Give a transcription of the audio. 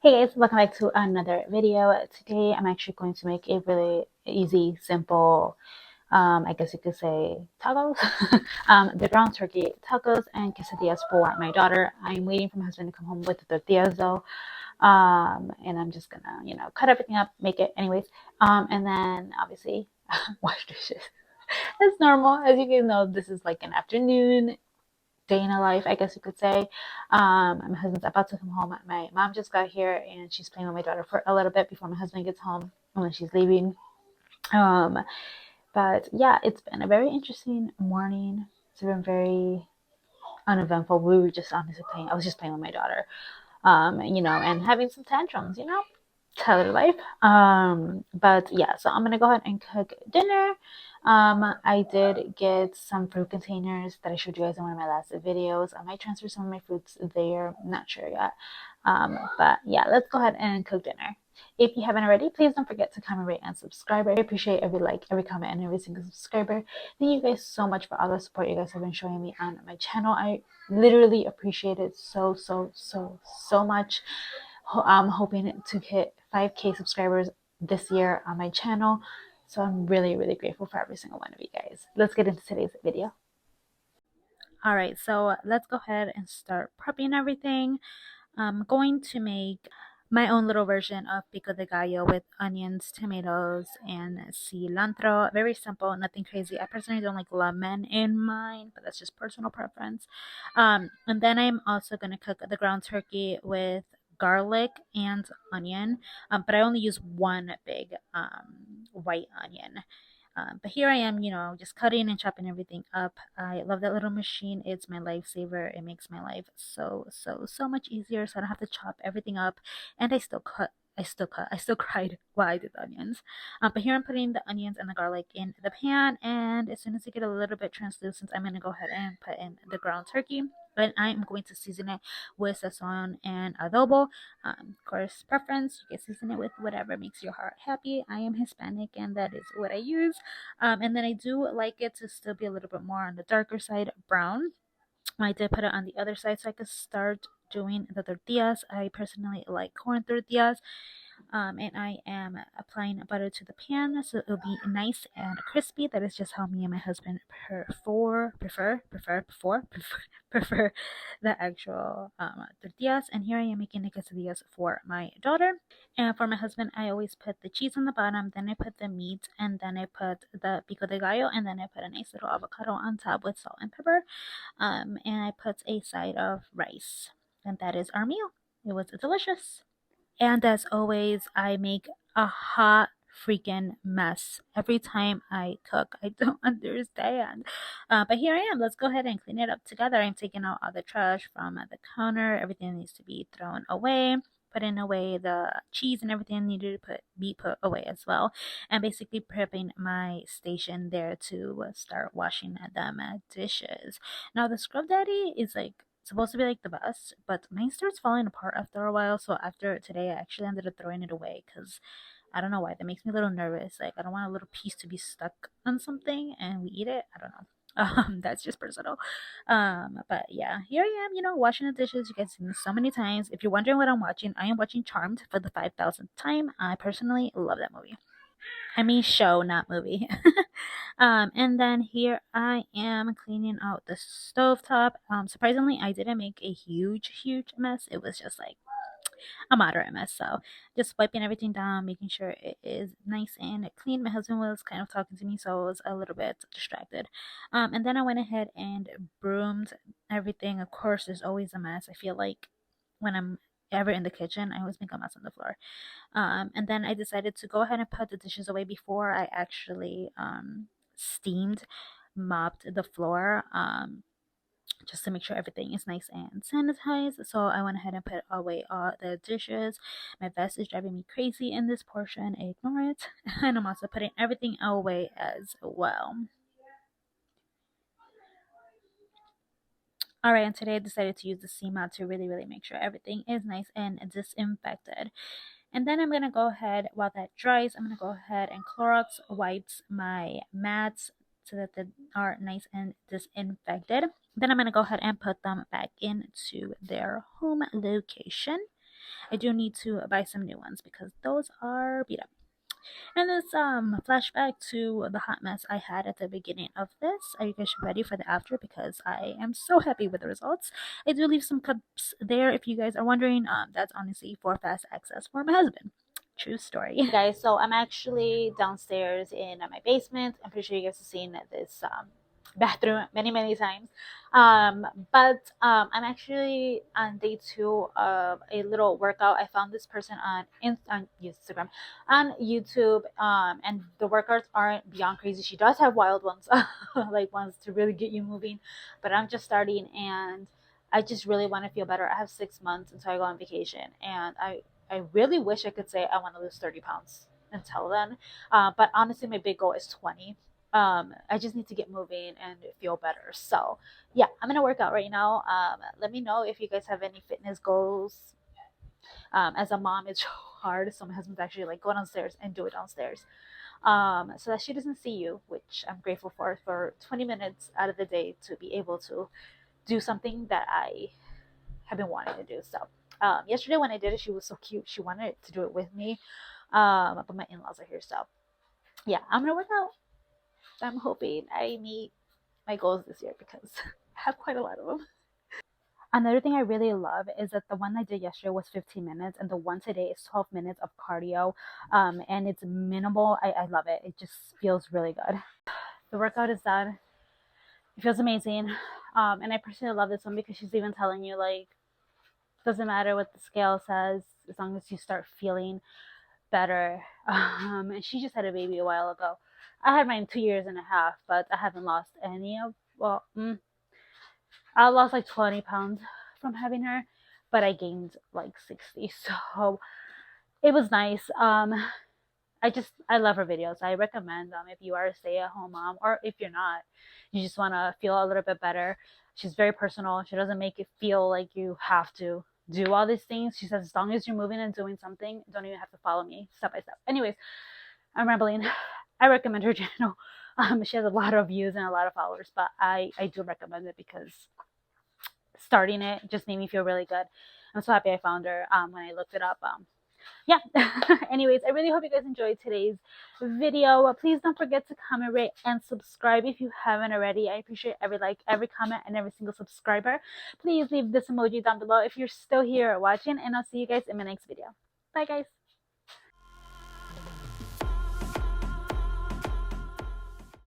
Hey guys, welcome back to another video. Today I'm actually going to make a really easy, simple, I guess you could say tacos. The ground turkey tacos and quesadillas for my daughter. I'm waiting for my husband to come home with the tortillas though. And I'm just gonna, cut everything up, make it anyways. And then obviously wash dishes. As normal. As you guys know, this is like an afternoon day in a life, I guess you could say. My husband's about to come home. My mom just got here and she's playing with my daughter for a little bit before my husband gets home and then she's leaving. Um, but yeah, it's been a very interesting morning. It's been very uneventful. We were just honestly playing. I was just playing with my daughter, and having some tantrums, Tyler life. But yeah, so I'm gonna go ahead and cook dinner. I did get some fruit containers that I showed you guys in one of my last videos. I might transfer some of my fruits there, not sure yet. But yeah, let's go ahead and cook dinner. If you haven't already, please don't forget to comment, rate, and subscribe. I appreciate every like, every comment, and every single subscriber. Thank you guys so much for all the support you guys have been showing me on my channel. I literally appreciate it so much. I'm hoping to hit 5K subscribers this year on my channel. So I'm really grateful for every single one of you guys. Let's get into today's video. All right, so let's go ahead and start prepping everything. I'm going to make my own little version of pico de gallo with onions, tomatoes, and cilantro. Very simple, nothing crazy. I personally don't like lemon in mine, but that's just personal preference. And then I'm also going to cook the ground turkey with garlic and onion, but I only use one big white onion. But here I am, just cutting and chopping everything up. I love that little machine. It's my lifesaver. It makes my life so much easier. So I don't have to chop everything up. And I still cut. I still cried while I did the onions. But here I'm putting the onions and the garlic in the pan. And as soon as they get a little bit translucent, I'm going to go ahead and put in the ground turkey. And I'm going to season it with sazon and adobo. Of course, preference. You can season it with whatever makes your heart happy. I am Hispanic, and that is what I use. And then I do like it to still be a little bit more on the darker side, brown. I did put it on the other side so I could start doing the tortillas. I personally like corn tortillas. And I am applying butter to the pan so it'll be nice and crispy. That is just how me and my husband prefer the actual tortillas. And here I am making the quesadillas for my daughter. And for my husband, I always put the cheese on the bottom, then I put the meat, and then I put the pico de gallo, and then I put a nice little avocado on top with salt and pepper. And I put a side of rice. And that is our meal. It was delicious. And as always, I make a hot freaking mess every time I cook. I don't understand. But here I am. Let's go ahead and clean it up together. I'm taking out all the trash from the counter. Everything needs to be thrown away. Putting away the cheese and everything needed to be put away as well. And basically prepping my station there to start washing them dishes. Now the scrub daddy is like supposed to be like the best, but mine starts falling apart after a while. So after today, I actually ended up throwing it away because I don't know why. That makes me a little nervous. Like I don't want a little piece to be stuck on something and we eat it. I don't know. That's just personal. But yeah, here I am, washing the dishes. You guys seen this so many times. If you're wondering what I'm watching, I am watching Charmed for the 5,000th time. I personally love that movie. I mean show, not movie. And then here I am cleaning out the stovetop. Surprisingly, I didn't make a huge mess. It was just like a moderate mess. So just wiping everything down, making sure it is nice and clean. My husband was kind of talking to me, so I was a little bit distracted. And then I went ahead and broomed everything. Of course, there's always a mess. I feel like when I'm ever in the kitchen, I always make a mess on the floor. And then I decided to go ahead and put the dishes away before I actually steamed, mopped the floor, just to make sure everything is nice and sanitized. So I went ahead and put away all the dishes. My vest is driving me crazy in this portion. Ignore it. And I'm also putting everything away as well. Alright, and today I decided to use the CMOD to really make sure everything is nice and disinfected. And then I'm going to go ahead, while that dries, I'm going to go ahead and Clorox wipes my mats so that they are nice and disinfected. Then I'm going to go ahead and put them back into their home location. I do need to buy some new ones because those are beat up. And this flashback to the hot mess I had at the beginning of this. Are you guys ready for the after? Because I am so happy with the results. I do leave some cups there if you guys are wondering. That's honestly for fast access for my husband. True story. Hey guys, so I'm actually downstairs in my basement. I'm pretty sure you guys have seen this bathroom many times, but I'm actually on day 2 of a little workout. I found this person on Instagram, on YouTube, and the workouts aren't beyond crazy. She does have wild ones, like ones to really get you moving, but I'm just starting and I just really want to feel better. I have 6 months until I go on vacation, and I really wish I could say I want to lose 30 pounds until then, but honestly my big goal is 20. I just need to get moving and feel better. So yeah, I'm gonna work out right now. Let me know if you guys have any fitness goals. As a mom, it's hard, so my husband's actually like, go downstairs and do it downstairs, so that she doesn't see you, which I'm grateful for 20 minutes out of the day to be able to do something that I have been wanting to do. So yesterday when I did it, she was so cute. She wanted to do it with me, but my in-laws are here, so yeah, I'm gonna work out. I'm hoping I meet my goals this year because I have quite a lot of them. Another thing I really love is that the one I did yesterday was 15 minutes and the one today is 12 minutes of cardio, and it's minimal. I love it. It just feels really good. The workout is done. It feels amazing, and I personally love this one because she's even telling you, like, doesn't matter what the scale says as long as you start feeling better. And she just had a baby a while ago. I had mine 2.5 years, but I haven't lost any of, well, I lost like 20 pounds from having her, but I gained like 60. So it was nice. I love her videos. I recommend them if you are a stay-at-home mom, or if you're not, you just want to feel a little bit better. She's very personal. She doesn't make it feel like you have to do all these things. She says as long as you're moving and doing something, don't even have to follow me step by step. Anyways, I'm rambling. I recommend her channel. She has a lot of views and a lot of followers, but I do recommend it because starting it just made me feel really good. I'm so happy I found her when I looked it up. Yeah. Anyways, I really hope you guys enjoyed today's video. Please don't forget to comment, rate, and subscribe if you haven't already. I appreciate every like, every comment, and every single subscriber. Please leave this emoji down below if you're still here watching, and I'll see you guys in my next video. Bye, guys.